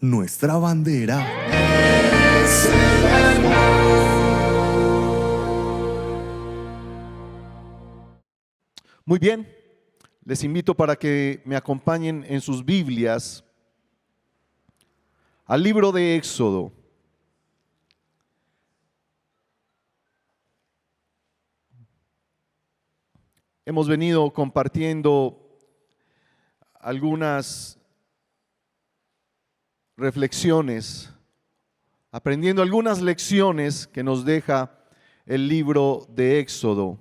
nuestra bandera. Muy bien, les invito para que me acompañen en sus Biblias al libro de Éxodo. Hemos venido compartiendo algunas reflexiones, aprendiendo algunas lecciones que nos deja el libro de Éxodo.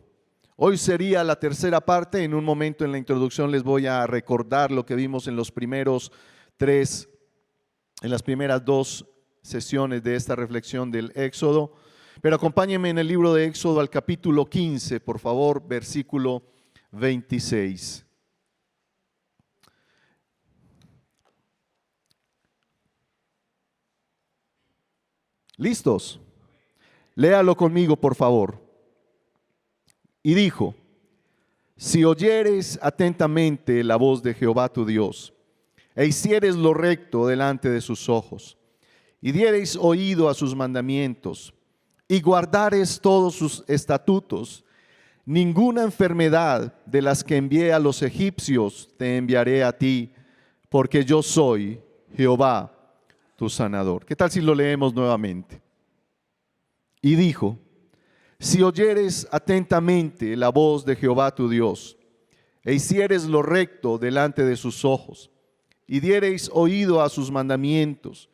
Hoy sería la tercera parte. En un momento en la introducción les voy a recordar lo que vimos en las primeras dos sesiones de esta reflexión del Éxodo. Pero acompáñenme en el libro de Éxodo al capítulo 15, por favor, versículo 26. ¿Listos? Léalo conmigo, por favor. Y dijo: si oyeres atentamente la voz de Jehová tu Dios, e hicieres lo recto delante de sus ojos, y diereis oído a sus mandamientos, y guardares todos sus estatutos, ninguna enfermedad de las que envié a los egipcios te enviaré a ti, porque yo soy Jehová tu sanador. ¿Qué tal si lo leemos nuevamente? Y dijo: si oyeres atentamente la voz de Jehová tu Dios, e hicieres lo recto delante de sus ojos, y diereis oído a sus mandamientos,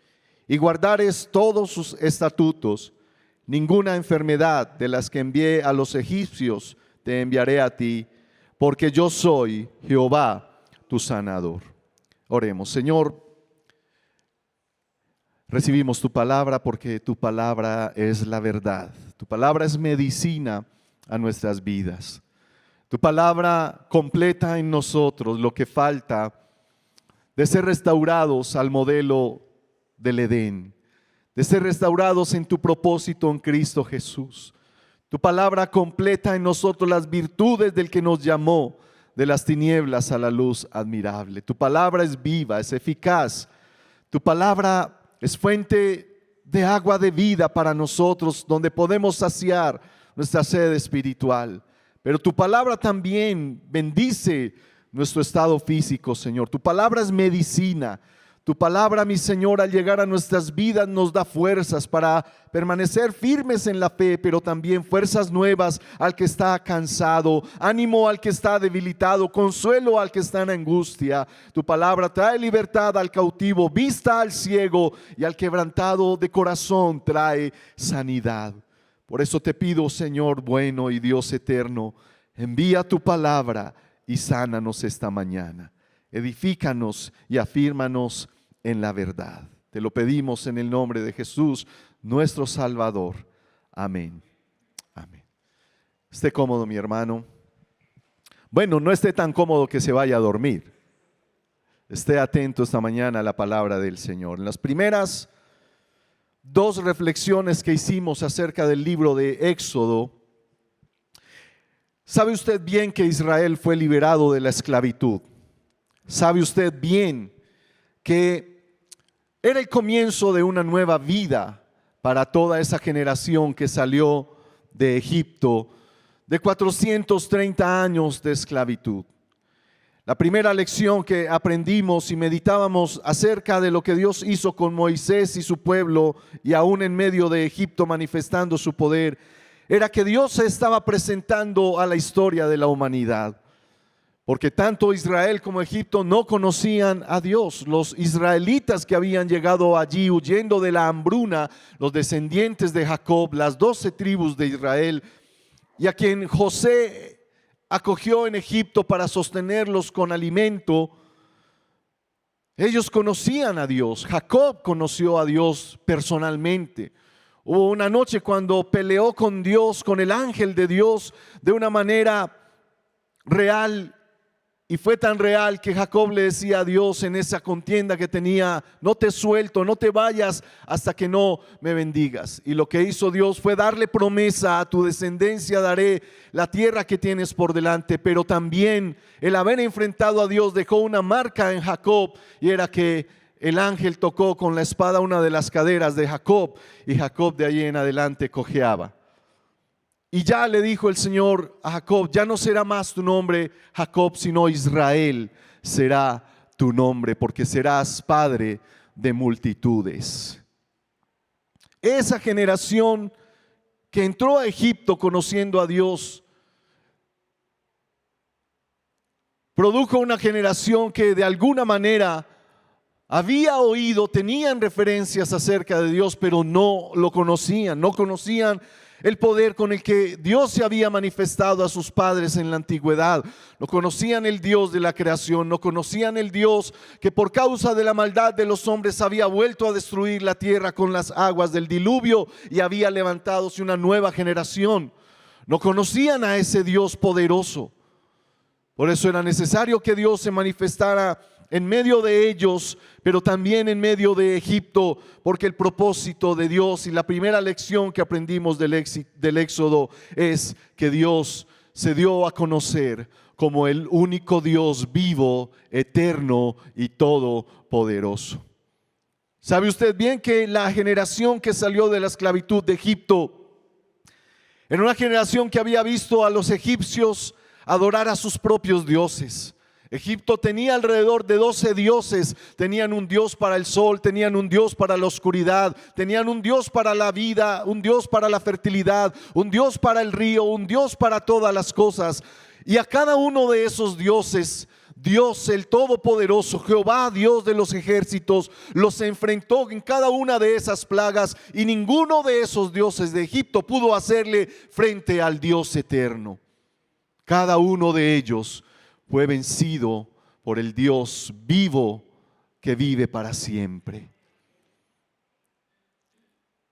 y guardares todos sus estatutos, ninguna enfermedad de las que envié a los egipcios te enviaré a ti, porque yo soy Jehová tu sanador. Oremos. Señor, recibimos tu palabra porque tu palabra es la verdad. Tu palabra es medicina a nuestras vidas. Tu palabra completa en nosotros lo que falta de ser restaurados al modelo del Edén, de ser restaurados en tu propósito en Cristo Jesús. Tu palabra completa en nosotros las virtudes del que nos llamó de las tinieblas a la luz admirable. Tu palabra es viva, es eficaz. Tu palabra es fuente de agua de vida para nosotros, donde podemos saciar nuestra sed espiritual. Pero tu palabra también bendice nuestro estado físico, Señor. Tu palabra es medicina. Tu palabra, mi Señor, al llegar a nuestras vidas nos da fuerzas para permanecer firmes en la fe, pero también fuerzas nuevas al que está cansado, ánimo al que está debilitado, consuelo al que está en angustia. Tu palabra trae libertad al cautivo, vista al ciego, y al quebrantado de corazón trae sanidad. Por eso te pido, Señor bueno y Dios eterno, envía tu palabra y sánanos esta mañana. Edifícanos y afírmanos en la verdad. Te lo pedimos en el nombre de Jesús, nuestro Salvador. Amén. Amén. Esté cómodo, mi hermano. Bueno, no esté tan cómodo que se vaya a dormir. Esté atento esta mañana a la palabra del Señor. En las primeras dos reflexiones que hicimos acerca del libro de Éxodo, ¿sabe usted bien que Israel fue liberado de la esclavitud? ¿Sabe usted bien que era el comienzo de una nueva vida para toda esa generación que salió de Egipto, de 430 años de esclavitud? La primera lección que aprendimos y meditábamos acerca de lo que Dios hizo con Moisés y su pueblo, y aún en medio de Egipto manifestando su poder, era que Dios se estaba presentando a la historia de la humanidad. Porque tanto Israel como Egipto no conocían a Dios. Los israelitas que habían llegado allí huyendo de la hambruna, los descendientes de Jacob, las 12 tribus de Israel, y a quien José acogió en Egipto para sostenerlos con alimento, ellos conocían a Dios. Jacob conoció a Dios personalmente. Hubo una noche cuando peleó con Dios, con el ángel de Dios, de una manera real. Y fue tan real que Jacob le decía a Dios en esa contienda que tenía: no te suelto, no te vayas hasta que no me bendigas. Y lo que hizo Dios fue darle promesa: a tu descendencia daré la tierra que tienes por delante. Pero también el haber enfrentado a Dios dejó una marca en Jacob, y era que el ángel tocó con la espada una de las caderas de Jacob y Jacob de ahí en adelante cojeaba. Y ya le dijo el Señor a Jacob: ya no será más tu nombre Jacob, sino Israel será tu nombre, porque serás padre de multitudes. Esa generación que entró a Egipto conociendo a Dios produjo una generación que de alguna manera había oído, tenían referencias acerca de Dios, pero no lo conocían, no conocían el poder con el que Dios se había manifestado a sus padres en la antigüedad. No conocían el Dios de la creación, no conocían el Dios que por causa de la maldad de los hombres había vuelto a destruir la tierra con las aguas del diluvio y había levantadose una nueva generación. No conocían a ese Dios poderoso. Por eso era necesario que Dios se manifestara en medio de ellos, pero también en medio de Egipto, porque el propósito de Dios y la primera lección que aprendimos del Éxodo es que Dios se dio a conocer como el único Dios vivo, eterno y todopoderoso. ¿Sabe usted bien que la generación que salió de la esclavitud de Egipto era una generación que había visto a los egipcios adorar a sus propios dioses? Egipto tenía alrededor de 12 dioses. Tenían un dios para el sol, tenían un dios para la oscuridad, tenían un dios para la vida, un dios para la fertilidad, un dios para el río, un dios para todas las cosas. Y a cada uno de esos dioses, Dios el Todopoderoso, Jehová, Dios de los ejércitos, los enfrentó en cada una de esas plagas, y ninguno de esos dioses de Egipto pudo hacerle frente al Dios eterno. Cada uno de ellos fue vencido por el Dios vivo que vive para siempre.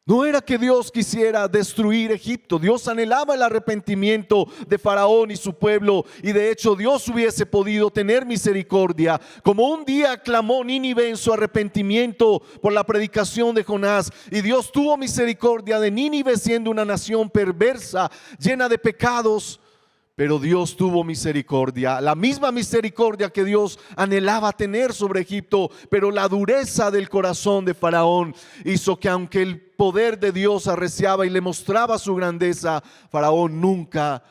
No era que Dios quisiera destruir Egipto. Dios anhelaba el arrepentimiento de Faraón y su pueblo, y de hecho Dios hubiese podido tener misericordia, como un día clamó Nínive en su arrepentimiento por la predicación de Jonás, y Dios tuvo misericordia de Nínive siendo una nación perversa, llena de pecados. Pero Dios tuvo misericordia, la misma misericordia que Dios anhelaba tener sobre Egipto, pero la dureza del corazón de Faraón hizo que, aunque el poder de Dios arreciaba y le mostraba su grandeza, Faraón nunca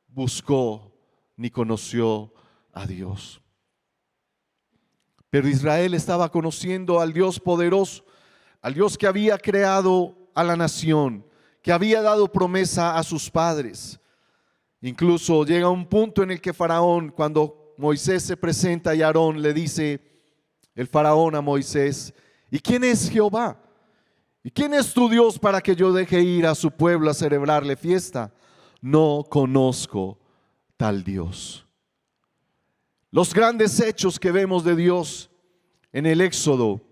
buscó ni conoció a Dios. Pero Israel estaba conociendo al Dios poderoso, al Dios que había creado a la nación, que había dado promesa a sus padres. Incluso llega un punto en el que Faraón, cuando Moisés se presenta y Aarón, le dice el Faraón a Moisés: ¿y quién es Jehová? ¿Y quién es tu Dios para que yo deje ir a su pueblo a celebrarle fiesta? No conozco tal Dios. Los grandes hechos que vemos de Dios en el Éxodo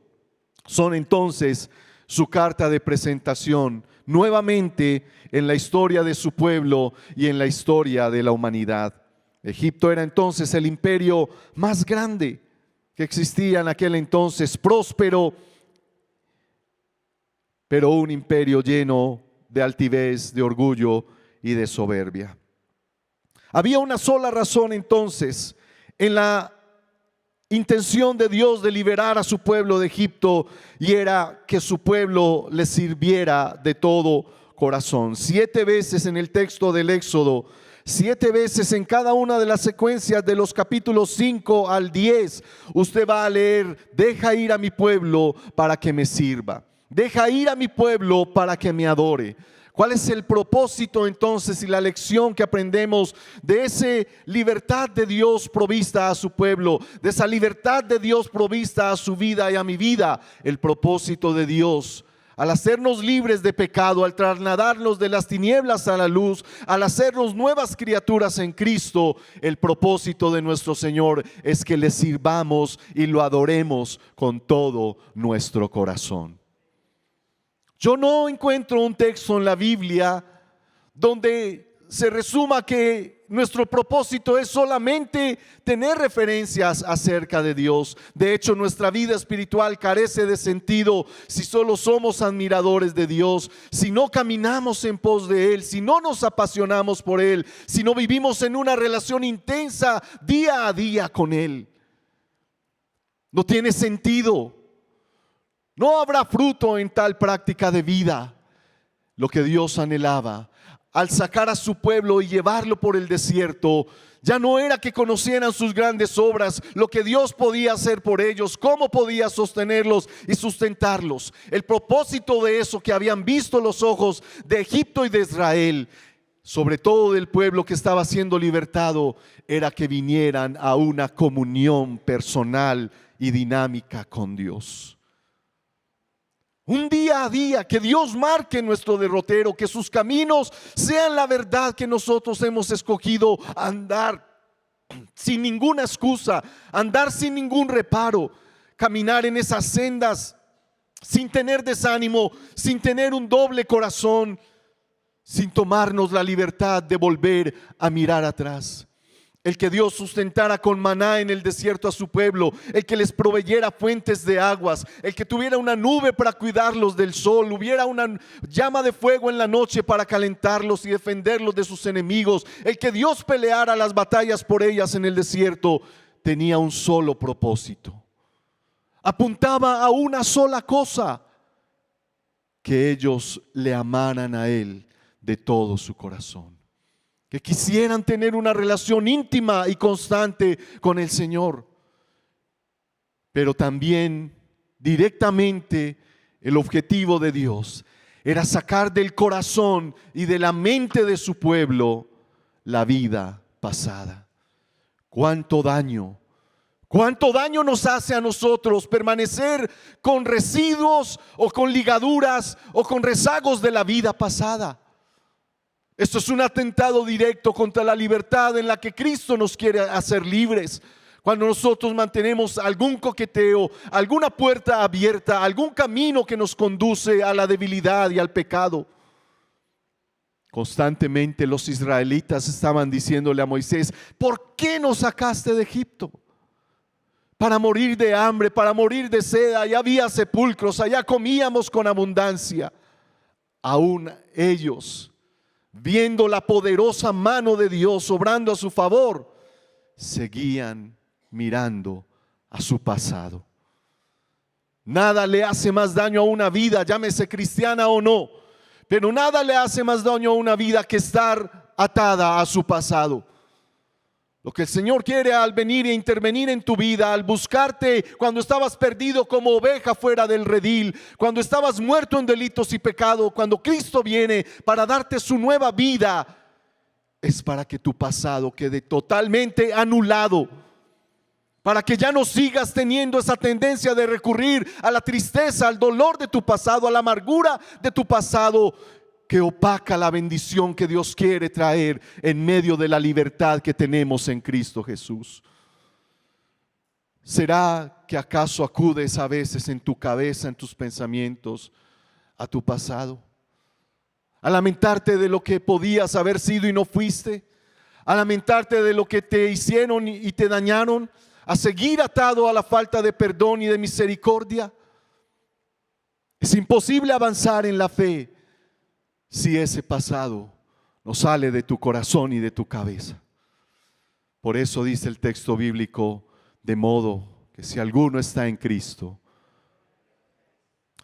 son entonces su carta de presentación nuevamente en la historia de su pueblo y en la historia de la humanidad. Egipto era entonces el imperio más grande que existía en aquel entonces, próspero, pero un imperio lleno de altivez, de orgullo y de soberbia. Había una sola razón entonces en la intención de Dios de liberar a su pueblo de Egipto, y era que su pueblo le sirviera de todo corazón. 7 veces en el texto del Éxodo, 7 veces en cada una de las secuencias de los capítulos 5 al 10, usted va a leer: deja ir a mi pueblo para que me sirva, deja ir a mi pueblo para que me adore. ¿Cuál es el propósito entonces y la lección que aprendemos de esa libertad de Dios provista a su pueblo, de esa libertad de Dios provista a su vida y a mi vida? El propósito de Dios, al hacernos libres de pecado, al trasladarnos de las tinieblas a la luz, al hacernos nuevas criaturas en Cristo, el propósito de nuestro Señor es que le sirvamos y lo adoremos con todo nuestro corazón. Yo no encuentro un texto en la Biblia donde se resuma que nuestro propósito es solamente tener referencias acerca de Dios. De hecho, nuestra vida espiritual carece de sentido si solo somos admiradores de Dios, si no caminamos en pos de Él, si no nos apasionamos por Él, si no vivimos en una relación intensa día a día con Él. No tiene sentido No habrá fruto en tal práctica de vida. Lo que Dios anhelaba al sacar a su pueblo y llevarlo por el desierto, ya no era que conocieran sus grandes obras, lo que Dios podía hacer por ellos, cómo podía sostenerlos y sustentarlos. El propósito de eso que habían visto los ojos de Egipto y de Israel, sobre todo del pueblo que estaba siendo libertado, era que vinieran a una comunión personal y dinámica con Dios. Un día a día, que Dios marque nuestro derrotero, que sus caminos sean la verdad que nosotros hemos escogido, andar sin ninguna excusa, andar sin ningún reparo, caminar en esas sendas sin tener desánimo, sin tener un doble corazón, sin tomarnos la libertad de volver a mirar atrás. El que Dios sustentara con maná en el desierto a su pueblo, el que les proveyera fuentes de aguas, el que tuviera una nube para cuidarlos del sol, hubiera una llama de fuego en la noche para calentarlos y defenderlos de sus enemigos, el que Dios peleara las batallas por ellas en el desierto, tenía un solo propósito. Apuntaba a una sola cosa: que ellos le amaran a Él de todo su corazón, que quisieran tener una relación íntima y constante con el Señor. Pero también directamente el objetivo de Dios era sacar del corazón y de la mente de su pueblo la vida pasada. ¿Cuánto daño nos hace a nosotros permanecer con residuos o con ligaduras o con rezagos de la vida pasada? Esto es un atentado directo contra la libertad en la que Cristo nos quiere hacer libres. Cuando nosotros mantenemos algún coqueteo, alguna puerta abierta, algún camino que nos conduce a la debilidad y al pecado. Constantemente los israelitas estaban diciéndole a Moisés: ¿por qué nos sacaste de Egipto? Para morir de hambre, para morir de sed. Allá había sepulcros, allá comíamos con abundancia. Aún ellos, viendo la poderosa mano de Dios obrando a su favor, seguían mirando a su pasado. Nada le hace más daño a una vida, llámese cristiana o no, pero nada le hace más daño a una vida que estar atada a su pasado. Lo que el Señor quiere al venir e intervenir en tu vida, al buscarte cuando estabas perdido como oveja fuera del redil, cuando estabas muerto en delitos y pecado, cuando Cristo viene para darte su nueva vida, es para que tu pasado quede totalmente anulado, para que ya no sigas teniendo esa tendencia de recurrir a la tristeza, al dolor de tu pasado, a la amargura de tu pasado, que opaca la bendición que Dios quiere traer en medio de la libertad que tenemos en Cristo Jesús. ¿Será que acaso acudes a veces en tu cabeza, en tus pensamientos, a tu pasado? A lamentarte de lo que podías haber sido y no fuiste, a lamentarte de lo que te hicieron y te dañaron, a seguir atado a la falta de perdón y de misericordia. Es imposible avanzar en la fe si ese pasado no sale de tu corazón y de tu cabeza. Por eso dice el texto bíblico: de modo que si alguno está en Cristo,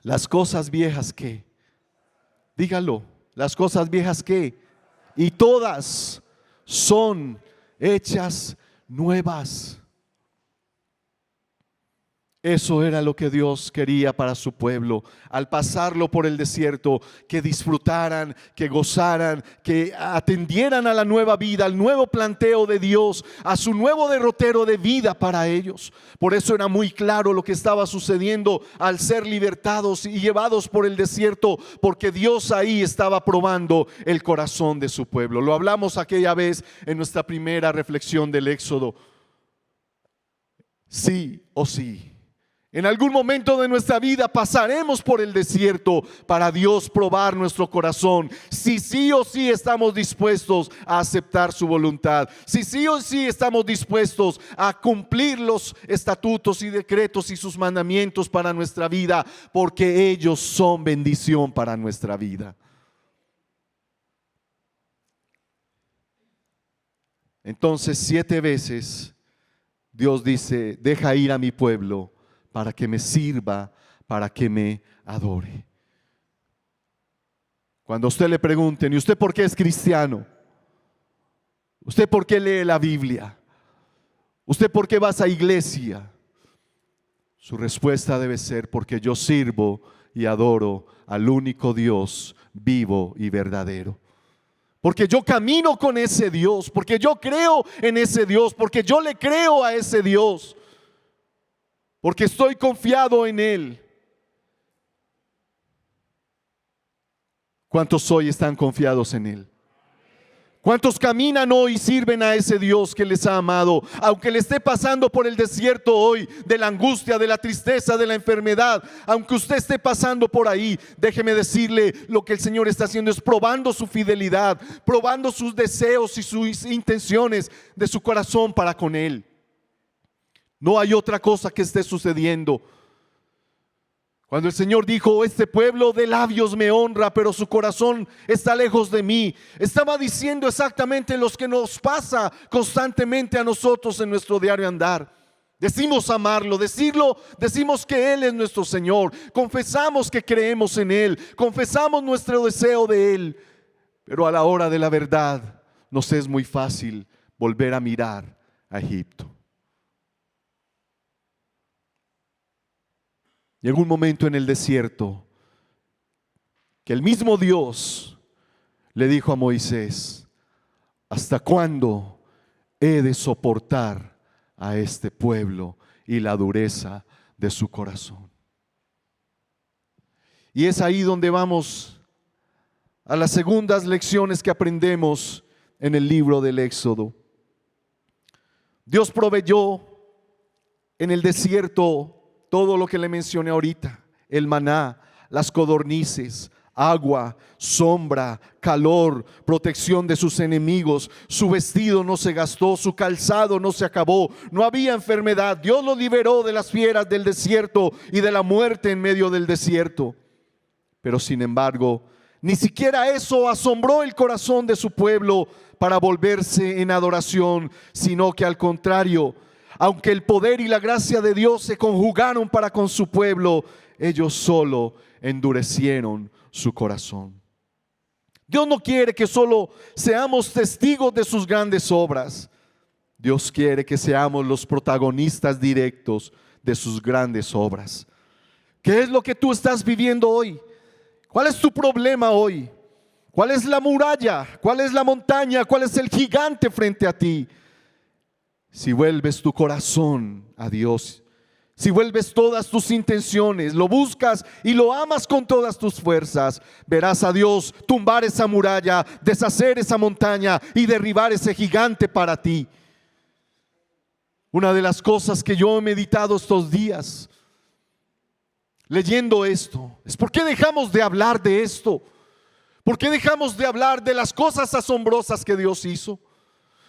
las cosas viejas que, dígalo, las cosas viejas que, y todas son hechas nuevas. Eso era lo que Dios quería para su pueblo, al pasarlo por el desierto, que disfrutaran, que gozaran, que atendieran a la nueva vida, al nuevo planteo de Dios, a su nuevo derrotero de vida para ellos. Por eso era muy claro lo que estaba sucediendo al ser libertados y llevados por el desierto, porque Dios ahí estaba probando el corazón de su pueblo. Lo hablamos aquella vez en nuestra primera reflexión del Éxodo. Sí o sí, en algún momento de nuestra vida pasaremos por el desierto para Dios probar nuestro corazón. Si sí o sí estamos dispuestos a aceptar su voluntad, si sí o sí estamos dispuestos a cumplir los estatutos y decretos y sus mandamientos para nuestra vida, porque ellos son bendición para nuestra vida. Entonces 7 veces Dios dice: deja ir a mi pueblo para que me sirva, para que me adore. Cuando a usted le pregunten, ¿y usted por qué es cristiano? ¿Usted por qué lee la Biblia? ¿Usted por qué va a esa iglesia? Su respuesta debe ser: porque yo sirvo y adoro al único Dios vivo y verdadero. Porque yo camino con ese Dios, porque yo creo en ese Dios, porque yo le creo a ese Dios, porque estoy confiado en Él. ¿Cuántos hoy están confiados en Él? ¿Cuántos caminan hoy y sirven a ese Dios que les ha amado? Aunque le esté pasando por el desierto hoy, de la angustia, de la tristeza, de la enfermedad, aunque usted esté pasando por ahí, déjeme decirle, lo que el Señor está haciendo es probando su fidelidad, probando sus deseos y sus intenciones de su corazón para con Él. No hay otra cosa que esté sucediendo. Cuando el Señor dijo: este pueblo de labios me honra, pero su corazón está lejos de mí, estaba diciendo exactamente lo que nos pasa constantemente a nosotros en nuestro diario andar. Decimos amarlo, decimos que Él es nuestro Señor, confesamos que creemos en Él, confesamos nuestro deseo de Él, pero a la hora de la verdad nos es muy fácil volver a mirar a Egipto. Llegó un momento en el desierto que el mismo Dios le dijo a Moisés: ¿hasta cuándo he de soportar a este pueblo y la dureza de su corazón? Y es ahí donde vamos a las segundas lecciones que aprendemos en el libro del Éxodo. Dios proveyó en el desierto todo lo que le mencioné ahorita: el maná, las codornices, agua, sombra, calor, protección de sus enemigos. Su vestido no se gastó, su calzado no se acabó, no había enfermedad. Dios lo liberó de las fieras del desierto y de la muerte en medio del desierto. Pero sin embargo, ni siquiera eso asombró el corazón de su pueblo para volverse en adoración, sino que al contrario, aunque el poder y la gracia de Dios se conjugaron para con su pueblo, ellos solo endurecieron su corazón. Dios no quiere que solo seamos testigos de sus grandes obras. Dios quiere que seamos los protagonistas directos de sus grandes obras. ¿Qué es lo que tú estás viviendo hoy? ¿Cuál es tu problema hoy? ¿Cuál es la muralla? ¿Cuál es la montaña? ¿Cuál es el gigante frente a ti? Si vuelves tu corazón a Dios, si vuelves todas tus intenciones, lo buscas y lo amas con todas tus fuerzas, verás a Dios tumbar esa muralla, deshacer esa montaña y derribar ese gigante para ti. Una de las cosas que yo he meditado estos días leyendo esto es: ¿por qué dejamos de hablar de esto? ¿Por qué dejamos de hablar de las cosas asombrosas que Dios hizo?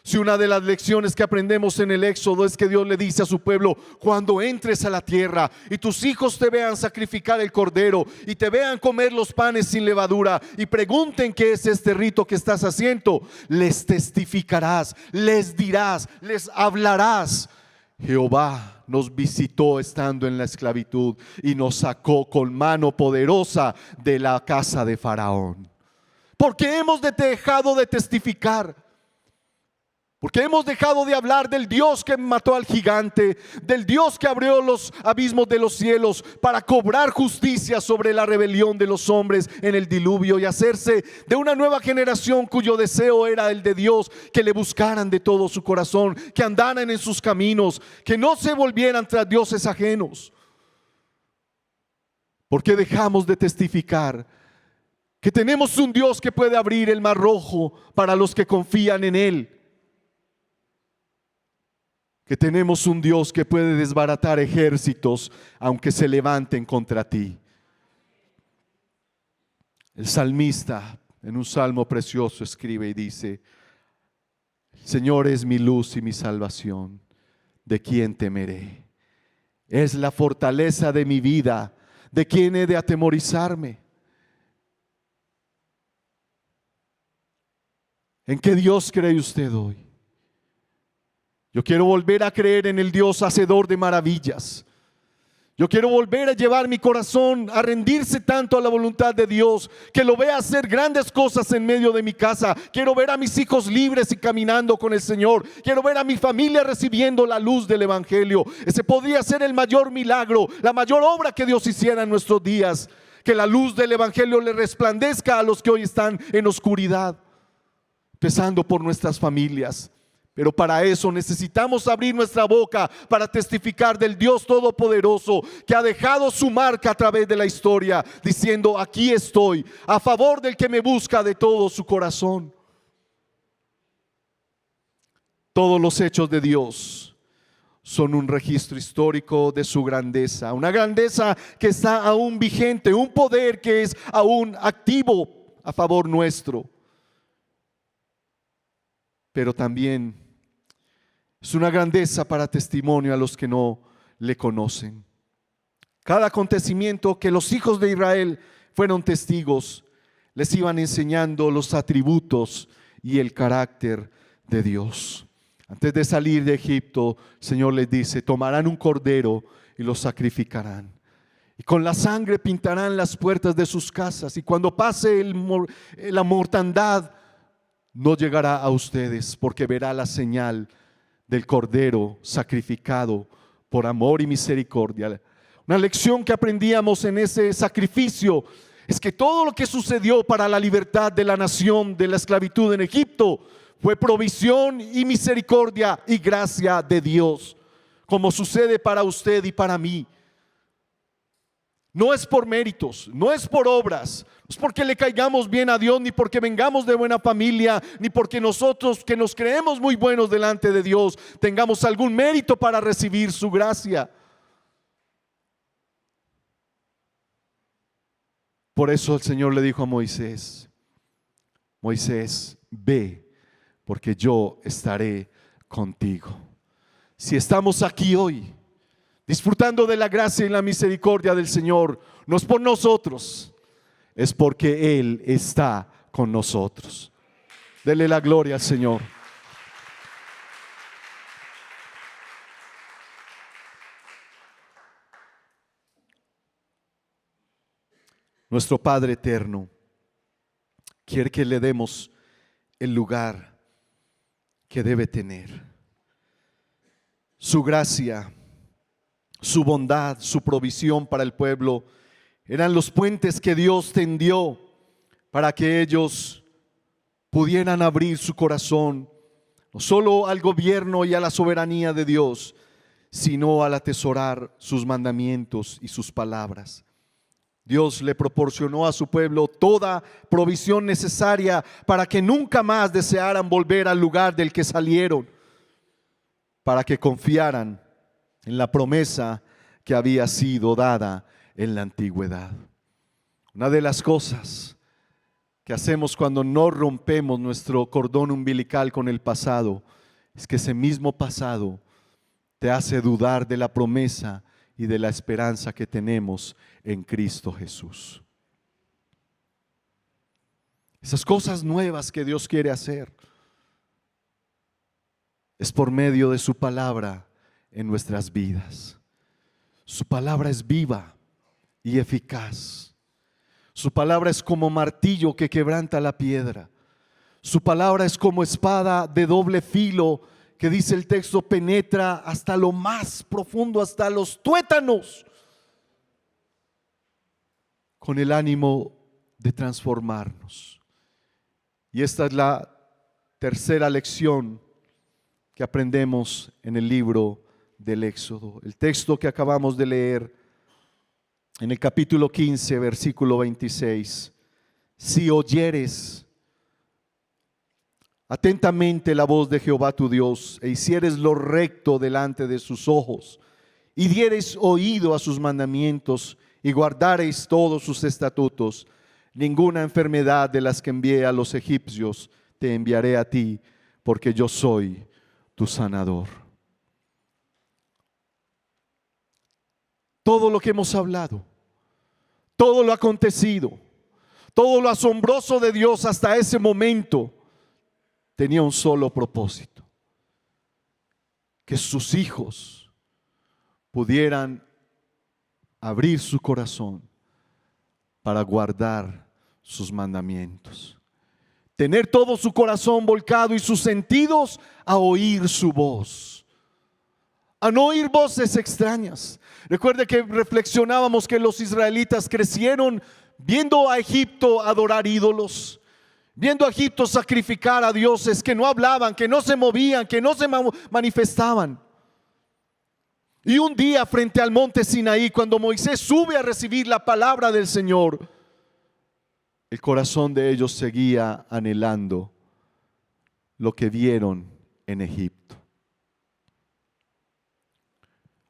Si una de las lecciones que aprendemos en el Éxodo es que Dios le dice a su pueblo: cuando entres a la tierra y tus hijos te vean sacrificar el cordero y te vean comer los panes sin levadura y pregunten qué es este rito que estás haciendo, les testificarás, les dirás, les hablarás: Jehová nos visitó estando en la esclavitud y nos sacó con mano poderosa de la casa de Faraón. Porque hemos dejado de testificar. Porque hemos dejado de hablar del Dios que mató al gigante, del Dios que abrió los abismos de los cielos para cobrar justicia sobre la rebelión de los hombres en el diluvio y hacerse de una nueva generación cuyo deseo era el de Dios, que le buscaran de todo su corazón, que andaran en sus caminos, que no se volvieran tras dioses ajenos. ¿Por qué dejamos de testificar que tenemos un Dios que puede abrir el mar rojo para los que confían en Él? Que tenemos un Dios que puede desbaratar ejércitos aunque se levanten contra ti. El salmista en un salmo precioso escribe y dice: el Señor es mi luz y mi salvación, ¿de quién temeré? Es la fortaleza de mi vida, ¿de quién he de atemorizarme? ¿En qué Dios cree usted hoy? Yo quiero volver a creer en el Dios hacedor de maravillas. Yo quiero volver a llevar mi corazón a rendirse tanto a la voluntad de Dios, que lo vea hacer grandes cosas en medio de mi casa. Quiero ver a mis hijos libres y caminando con el Señor. Quiero ver a mi familia recibiendo la luz del Evangelio. Ese podría ser el mayor milagro, la mayor obra que Dios hiciera en nuestros días. Que la luz del Evangelio le resplandezca a los que hoy están en oscuridad, empezando por nuestras familias. Pero para eso necesitamos abrir nuestra boca para testificar del Dios Todopoderoso que ha dejado su marca a través de la historia, diciendo: aquí estoy, a favor del que me busca de todo su corazón. Todos los hechos de Dios son un registro histórico de su grandeza, una grandeza que está aún vigente, un poder que es aún activo a favor nuestro. Pero también es una grandeza para testimonio a los que no le conocen. Cada acontecimiento que los hijos de Israel fueron testigos, les iban enseñando los atributos y el carácter de Dios. Antes de salir de Egipto, el Señor les dice: tomarán un cordero y lo sacrificarán. Y con la sangre pintarán las puertas de sus casas. Y cuando pase la mortandad, no llegará a ustedes, porque verá la señal del cordero sacrificado por amor y misericordia. Una lección que aprendíamos en ese sacrificio es que todo lo que sucedió para la libertad de la nación de la esclavitud en Egipto fue provisión y misericordia y gracia de Dios, como sucede para usted y para mí. No es por méritos, no es por obras, no es porque le caigamos bien a Dios, ni porque vengamos de buena familia, ni porque nosotros, que nos creemos muy buenos delante de Dios, tengamos algún mérito para recibir su gracia. Por eso el Señor le dijo a Moisés: Moisés, ve, porque yo estaré contigo. Si estamos aquí hoy disfrutando de la gracia y la misericordia del Señor, no es por nosotros, es porque Él está con nosotros. Dele la gloria al Señor. Nuestro Padre eterno quiere que le demos el lugar que debe tener. Su gracia, su bondad, su provisión para el pueblo eran los puentes que Dios tendió para que ellos pudieran abrir su corazón no solo al gobierno y a la soberanía de Dios, sino al atesorar sus mandamientos y sus palabras. Dios le proporcionó a su pueblo toda provisión necesaria para que nunca más desearan volver al lugar del que salieron, para que confiaran en la promesa que había sido dada en la antigüedad. Una de las cosas que hacemos cuando no rompemos nuestro cordón umbilical con el pasado es que ese mismo pasado te hace dudar de la promesa y de la esperanza que tenemos en Cristo Jesús. Esas cosas nuevas que Dios quiere hacer es por medio de su palabra en nuestras vidas. Su palabra es viva y eficaz. Su palabra es como martillo que quebranta la piedra. Su palabra es como espada de doble filo que, dice el texto, penetra hasta lo más profundo, hasta los tuétanos, con el ánimo de transformarnos. Y esta es la tercera lección que aprendemos en el libro del Éxodo. El texto que acabamos de leer en el capítulo 15, versículo 26. Si oyeres atentamente la voz de Jehová tu Dios, e hicieres lo recto delante de sus ojos, y diereis oído a sus mandamientos, y guardareis todos sus estatutos, ninguna enfermedad de las que envié a los egipcios te enviaré a ti, porque yo soy tu sanador. Todo lo que hemos hablado, todo lo acontecido, todo lo asombroso de Dios hasta ese momento tenía un solo propósito: que sus hijos pudieran abrir su corazón para guardar sus mandamientos. Tener todo su corazón volcado y sus sentidos a oír su voz, a no oír voces extrañas. Recuerde que reflexionábamos que los israelitas crecieron viendo a Egipto adorar ídolos, viendo a Egipto sacrificar a dioses que no hablaban, que no se movían, que no se manifestaban. Y un día frente al monte Sinaí, cuando Moisés sube a recibir la palabra del Señor, el corazón de ellos seguía anhelando lo que vieron en Egipto.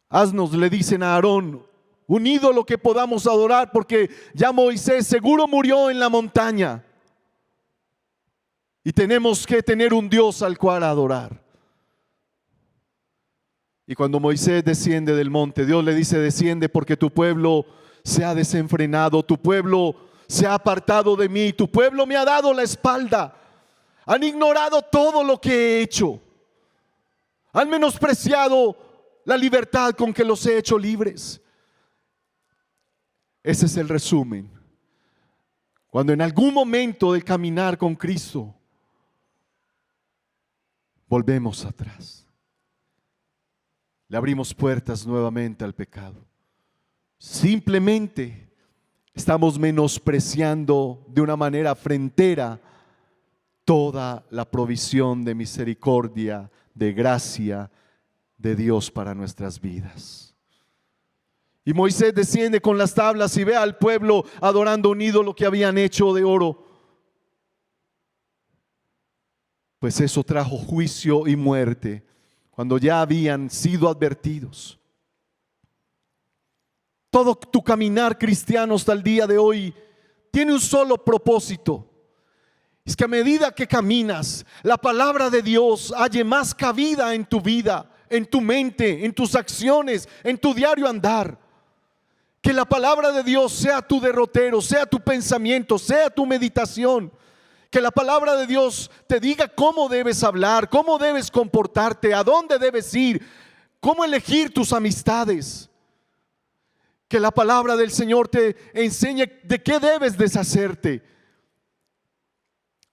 Haznos, le dicen a Aarón, un ídolo que podamos adorar, porque ya Moisés seguro murió en la montaña y tenemos que tener un Dios al cual adorar. Y cuando Moisés desciende del monte, Dios le dice: desciende porque tu pueblo se ha desenfrenado, tu pueblo se ha apartado de mí, tu pueblo me ha dado la espalda, han ignorado todo lo que he hecho, han menospreciado la libertad con que los he hecho libres. Ese es el resumen. Cuando en algún momento del caminar con Cristo volvemos atrás, le abrimos puertas nuevamente al pecado. Simplemente estamos menospreciando de una manera afrentera toda la provisión de misericordia, de gracia de Dios para nuestras vidas. Y Moisés desciende con las tablas y ve al pueblo adorando un ídolo que habían hecho de oro. Pues eso trajo juicio y muerte cuando ya habían sido advertidos. Todo tu caminar cristiano hasta el día de hoy tiene un solo propósito. Es que a medida que caminas, la palabra de Dios halle más cabida en tu vida, en tu mente, en tus acciones, en tu diario andar. Que la palabra de Dios sea tu derrotero, sea tu pensamiento, sea tu meditación. Que la palabra de Dios te diga cómo debes hablar, cómo debes comportarte, a dónde debes ir, cómo elegir tus amistades. Que la palabra del Señor te enseñe de qué debes deshacerte.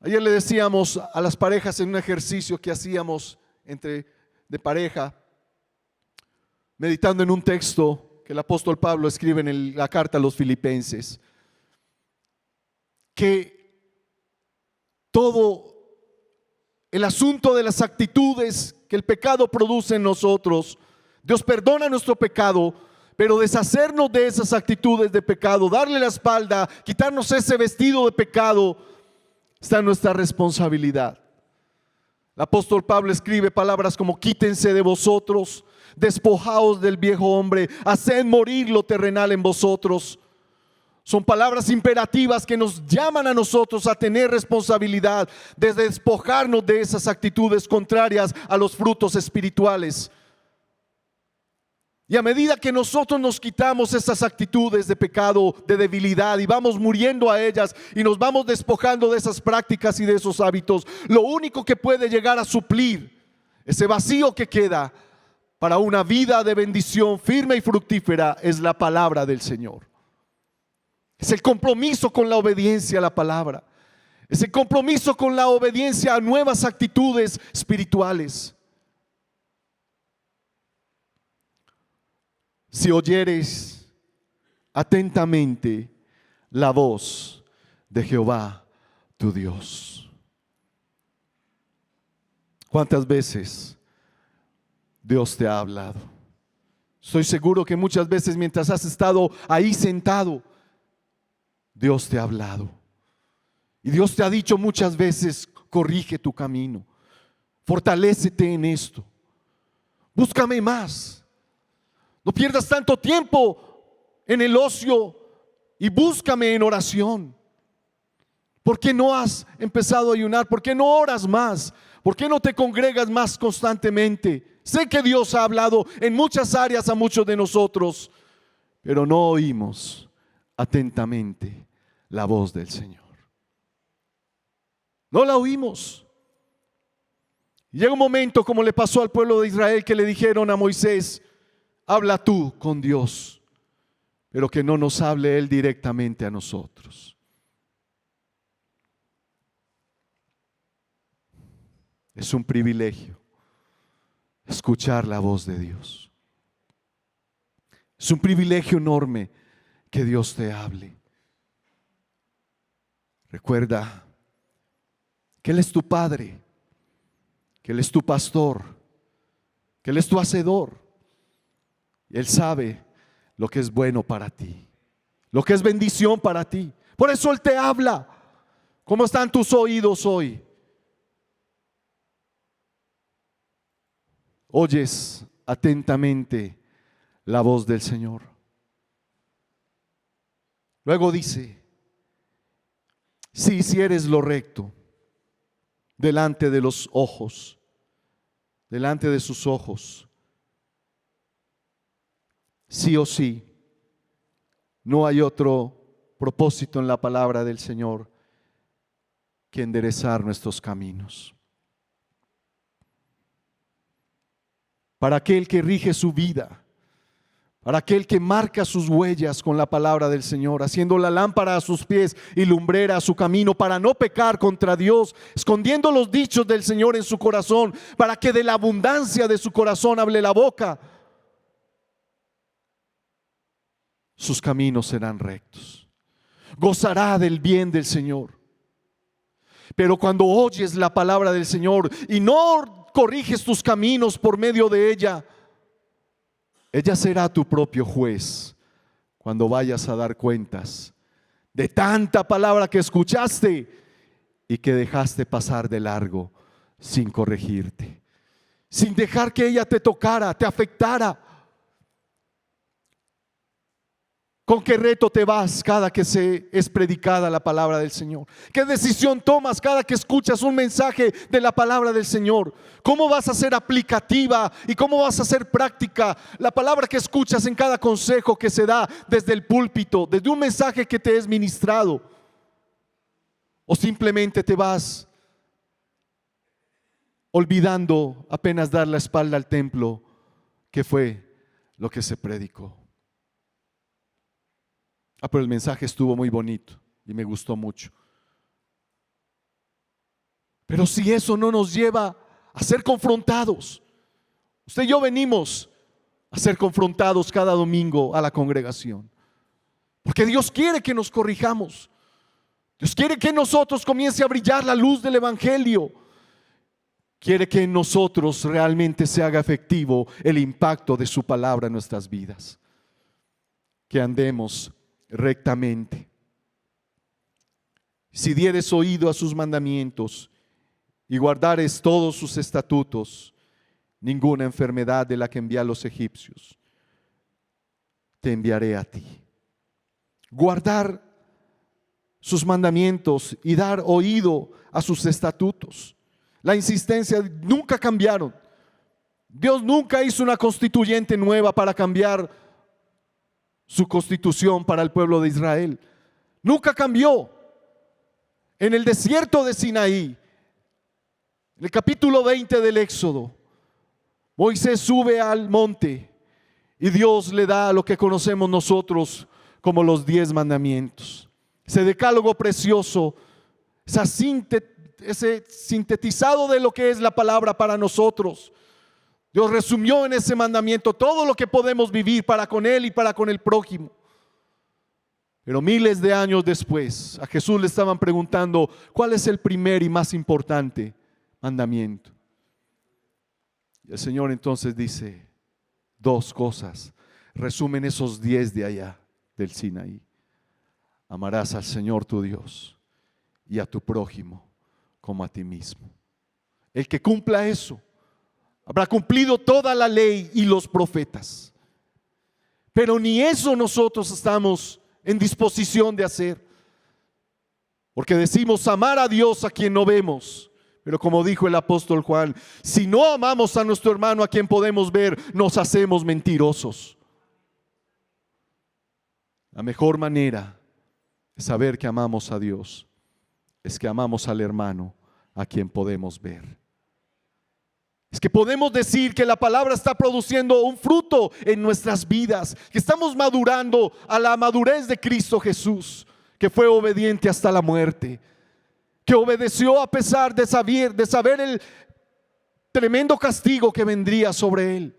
Ayer le decíamos a las parejas en un ejercicio que hacíamos de pareja, meditando en un texto que el apóstol Pablo escribe en la carta a los Filipenses, que todo el asunto de las actitudes que el pecado produce en nosotros, Dios perdona nuestro pecado, pero deshacernos de esas actitudes de pecado, darle la espalda, quitarnos ese vestido de pecado, está en nuestra responsabilidad. El apóstol Pablo escribe palabras como: quítense de vosotros, despojaos del viejo hombre, haced morir lo terrenal en vosotros. Son palabras imperativas que nos llaman a nosotros a tener responsabilidad de despojarnos de esas actitudes contrarias a los frutos espirituales. Y a medida que nosotros nos quitamos esas actitudes de pecado, de debilidad, y vamos muriendo a ellas y nos vamos despojando de esas prácticas y de esos hábitos, lo único que puede llegar a suplir ese vacío que queda para una vida de bendición firme y fructífera es la palabra del Señor. Es el compromiso con la obediencia a la palabra. Es el compromiso con la obediencia a nuevas actitudes espirituales. Si oyeres atentamente la voz de Jehová tu Dios. ¿Cuántas veces Dios te ha hablado? Estoy seguro que muchas veces mientras has estado ahí sentado, Dios te ha hablado. Y Dios te ha dicho muchas veces: corrige tu camino, fortalécete en esto, búscame más. No pierdas tanto tiempo en el ocio y búscame en oración. ¿Por qué no has empezado a ayunar? ¿Por qué no oras más? ¿Por qué no te congregas más constantemente? Sé que Dios ha hablado en muchas áreas a muchos de nosotros, pero no oímos atentamente la voz del Señor. No la oímos. Llega un momento, como le pasó al pueblo de Israel, que le dijeron a Moisés: habla tú con Dios. pero que no nos hable Él directamente a nosotros. Es un privilegio escuchar la voz de Dios. Es un privilegio enorme que Dios te hable. Recuerda que Él es tu Padre, que Él es tu pastor, que Él es tu hacedor. Él sabe lo que es bueno para ti, lo que es bendición para ti. Por eso Él te habla. ¿Cómo están tus oídos hoy? ¿Oyes atentamente la voz del Señor? Luego dice, si hicieres lo recto delante de los ojos, delante de sus ojos, sí o sí, no hay otro propósito en la palabra del Señor que enderezar nuestros caminos. Para aquel que rige su vida, para aquel que marca sus huellas con la palabra del Señor, haciendo la lámpara a sus pies y lumbrera a su camino, para no pecar contra Dios, escondiendo los dichos del Señor en su corazón, para que de la abundancia de su corazón hable la boca. Sus caminos serán rectos. Gozará del bien del Señor. Pero cuando oyes la palabra del Señor y no corriges tus caminos por medio de ella, ella será tu propio juez cuando vayas a dar cuentas de tanta palabra que escuchaste y que dejaste pasar de largo sin corregirte, sin dejar que ella te tocara, te afectara. ¿Con qué reto te vas cada que es predicada la palabra del Señor? ¿Qué decisión tomas cada que escuchas un mensaje de la palabra del Señor? ¿Cómo vas a ser aplicativa y cómo vas a hacer práctica la palabra que escuchas en cada consejo que se da desde el púlpito, desde un mensaje que te es ministrado? ¿O simplemente te vas olvidando apenas dar la espalda al templo, que fue lo que se predicó? Pero el mensaje estuvo muy bonito y me gustó mucho. Pero si eso no nos lleva a ser confrontados, usted y yo venimos a ser confrontados cada domingo a la congregación, porque Dios quiere que nos corrijamos. Dios quiere que en nosotros comience a brillar la luz del Evangelio. Quiere que en nosotros realmente se haga efectivo el impacto de su palabra en nuestras vidas. Que andemos rectamente. Si dieres oído a sus mandamientos y guardares todos sus estatutos, ninguna enfermedad de la que envié a los egipcios te enviaré a ti. Guardar sus mandamientos y dar oído a sus estatutos. La insistencia nunca cambiaron. Dios nunca hizo una constituyente nueva para cambiar su constitución para el pueblo de Israel. Nunca cambió. En el desierto de Sinaí, en el capítulo 20 del Éxodo, Moisés sube al monte y Dios le da lo que conocemos nosotros como los 10 mandamientos. Ese decálogo precioso, ese sintetizado de lo que es la palabra para nosotros. Dios resumió en ese mandamiento todo lo que podemos vivir para con Él y para con el prójimo. Pero miles de años después, a Jesús le estaban preguntando, ¿cuál es el primer y más importante mandamiento? Y el Señor entonces dice, 2 cosas resumen esos 10 de allá del Sinaí. Amarás al Señor tu Dios y a tu prójimo como a ti mismo. El que cumpla eso habrá cumplido toda la ley y los profetas. Pero ni eso nosotros estamos en disposición de hacer. Porque decimos amar a Dios a quien no vemos. Pero como dijo el apóstol Juan, si no amamos a nuestro hermano a quien podemos ver, nos hacemos mentirosos. La mejor manera de saber que amamos a Dios es que amamos al hermano a quien podemos ver. Es que podemos decir que la palabra está produciendo un fruto en nuestras vidas, que estamos madurando a la madurez de Cristo Jesús, que fue obediente hasta la muerte, que obedeció a pesar de saber el tremendo castigo que vendría sobre él.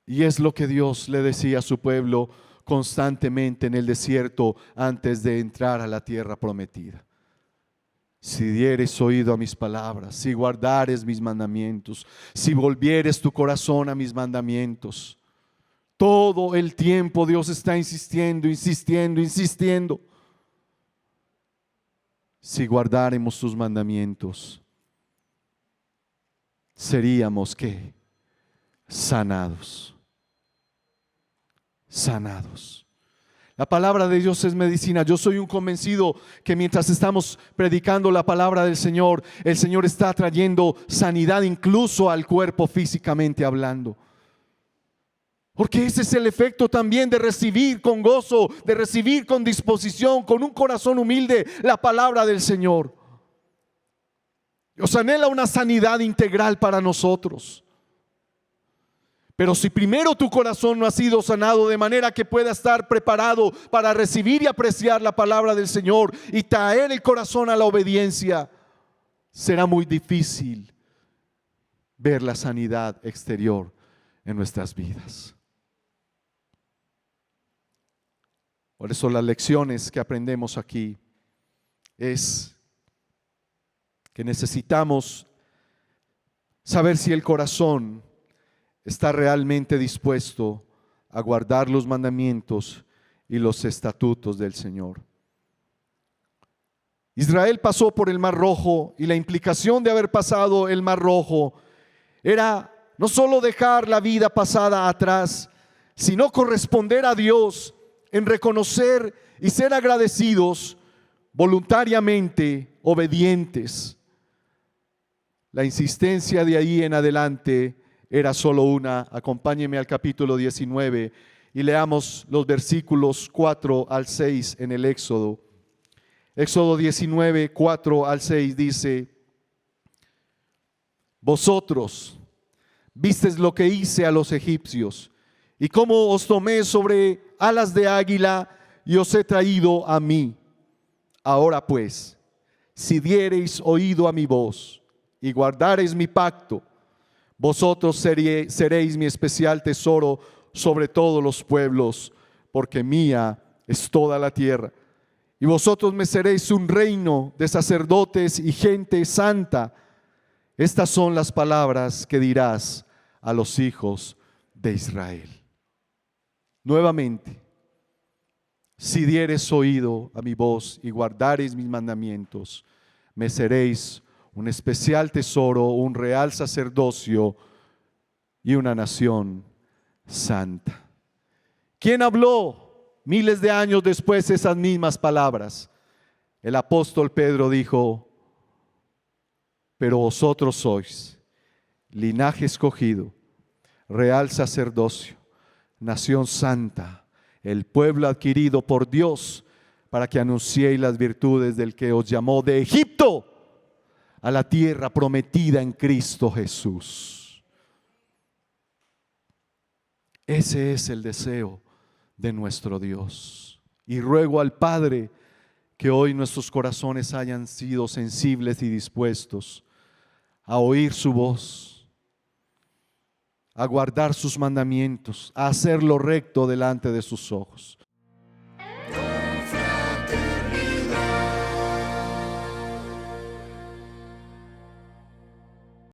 Y es lo que Dios le decía a su pueblo constantemente en el desierto antes de entrar a la tierra prometida. Si dieres oído a mis palabras, si guardares mis mandamientos, si volvieres tu corazón a mis mandamientos. Todo el tiempo Dios está insistiendo, insistiendo, insistiendo. Si guardáremos sus mandamientos, seríamos ¿qué? Sanados. Sanados. La palabra de Dios es medicina. Yo soy un convencido que mientras estamos predicando la palabra del Señor, el Señor está trayendo sanidad incluso al cuerpo físicamente hablando. Porque ese es el efecto también de recibir con gozo, de recibir con disposición, con un corazón humilde la palabra del Señor. Dios anhela una sanidad integral para nosotros. Pero si primero tu corazón no ha sido sanado de manera que pueda estar preparado para recibir y apreciar la palabra del Señor y traer el corazón a la obediencia, será muy difícil ver la sanidad exterior en nuestras vidas. Por eso las lecciones que aprendemos aquí es que necesitamos saber si el corazón está realmente dispuesto a guardar los mandamientos y los estatutos del Señor. Israel pasó por el Mar Rojo y la implicación de haber pasado el Mar Rojo era no solo dejar la vida pasada atrás, sino corresponder a Dios en reconocer y ser agradecidos, voluntariamente obedientes. La insistencia de ahí en adelante era solo una. Acompáñeme al capítulo 19 y leamos los versículos 4 al 6 en el Éxodo. Éxodo 19, 4 al 6 dice: Vosotros visteis lo que hice a los egipcios y cómo os tomé sobre alas de águila y os he traído a mí. Ahora pues, si diereis oído a mi voz y guardareis mi pacto, vosotros seréis mi especial tesoro sobre todos los pueblos, porque mía es toda la tierra. Y vosotros me seréis un reino de sacerdotes y gente santa. Estas son las palabras que dirás a los hijos de Israel. Nuevamente, si diereis oído a mi voz y guardareis mis mandamientos, me seréis un especial tesoro, un real sacerdocio y una nación santa. ¿Quién habló miles de años después esas mismas palabras? El apóstol Pedro dijo: pero vosotros sois linaje escogido, real sacerdocio, nación santa, el pueblo adquirido por Dios, para que anunciéis las virtudes del que os llamó de Egipto a la tierra prometida en Cristo Jesús. Ese es el deseo de nuestro Dios. Y ruego al Padre que hoy nuestros corazones hayan sido sensibles y dispuestos a oír su voz, a guardar sus mandamientos, a hacer lo recto delante de sus ojos.